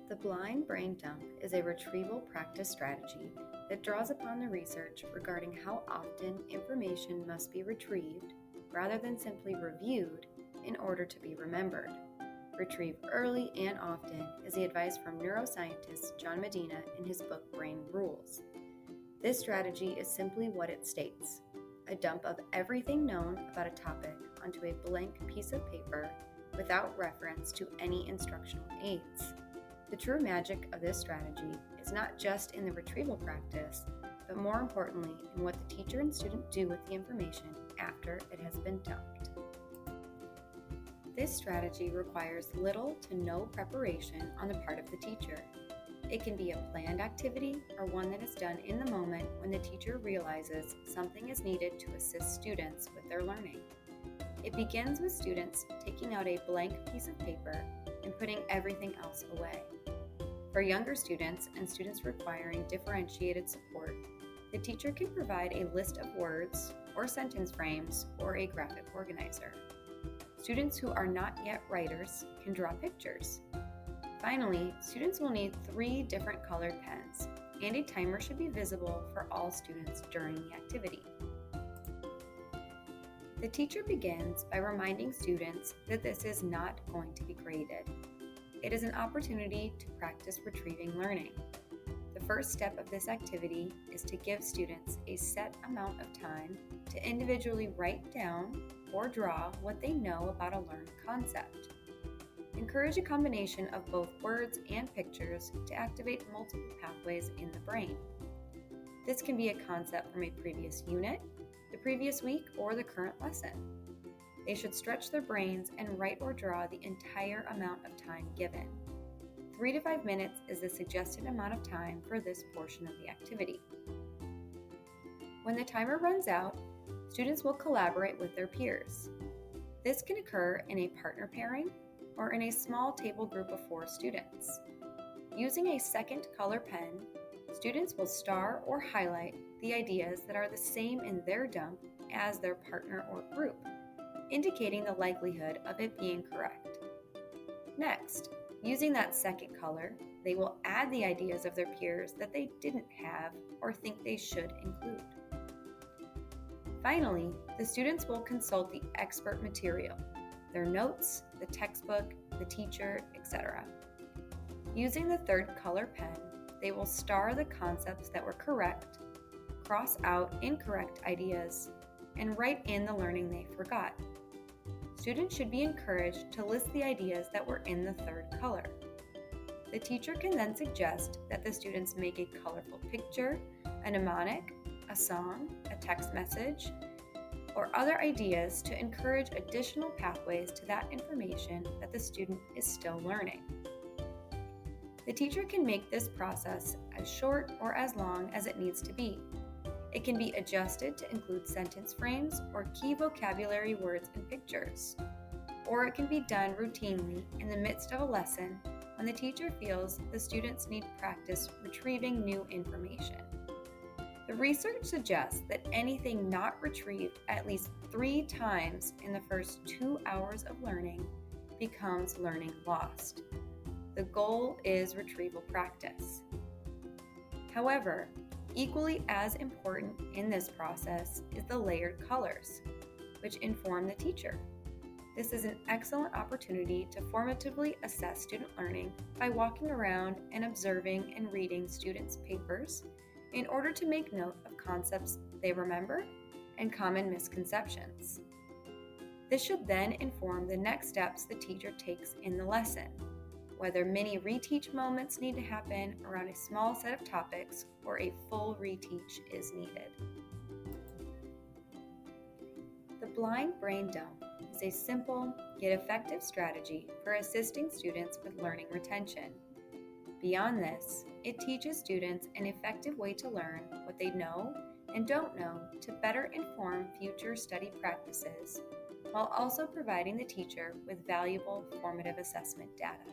The blind brain dump is a retrieval practice strategy that draws upon the research regarding how often information must be retrieved rather than simply reviewed in order to be remembered. Retrieve early and often is the advice from neuroscientist John Medina in his book Brain Rules. This strategy is simply what it states: a dump of everything known about a topic onto a blank piece of paper without reference to any instructional aids. The true magic of this strategy is not just in the retrieval practice, but more importantly in what the teacher and student do with the information after it has been dumped. This strategy requires little to no preparation on the part of the teacher. It can be a planned activity or one that is done in the moment when the teacher realizes something is needed to assist students with their learning. It begins with students taking out a blank piece of paper and putting everything else away. For younger students and students requiring differentiated support, the teacher can provide a list of words or sentence frames or a graphic organizer. Students who are not yet writers can draw pictures. Finally, students will need 3 different colored pens, and a timer should be visible for all students during the activity. The teacher begins by reminding students that this is not going to be graded. It is an opportunity to practice retrieving learning. The first step of this activity is to give students a set amount of time to individually write down or draw what they know about a learned concept. Encourage a combination of both words and pictures to activate multiple pathways in the brain. This can be a concept from a previous unit, the previous week, or the current lesson. They should stretch their brains and write or draw the entire amount of time given. 3 to 5 minutes is the suggested amount of time for this portion of the activity. When the timer runs out, students will collaborate with their peers. This can occur in a partner pairing or in a small table group of 4 students. Using a second color pen, students will star or highlight the ideas that are the same in their dump as their partner or group, indicating the likelihood of it being correct. Next, using that second color, they will add the ideas of their peers that they didn't have or think they should include. Finally, the students will consult the expert material, their notes, the textbook, the teacher, etc. Using the third color pen, they will star the concepts that were correct, cross out incorrect ideas, and write in the learning they forgot. Students should be encouraged to list the ideas that were in the third color. The teacher can then suggest that the students make a colorful picture, a mnemonic, a song, a text message, or other ideas to encourage additional pathways to that information that the student is still learning. The teacher can make this process as short or as long as it needs to be. It can be adjusted to include sentence frames or key vocabulary words and pictures, or it can be done routinely in the midst of a lesson when the teacher feels the students need practice retrieving new information. The research suggests that anything not retrieved at least 3 times in the first 2 hours of learning becomes learning lost. The goal is retrieval practice. However, equally as important in this process is the layered colors, which inform the teacher. This is an excellent opportunity to formatively assess student learning by walking around and observing and reading students' papers in order to make note of concepts they remember and common misconceptions. This should then inform the next steps the teacher takes in the lesson, whether mini reteach moments need to happen around a small set of topics or a full reteach is needed. The blind brain dump is a simple yet effective strategy for assisting students with learning retention. Beyond this, it teaches students an effective way to learn what they know and don't know to better inform future study practices, while also providing the teacher with valuable formative assessment data.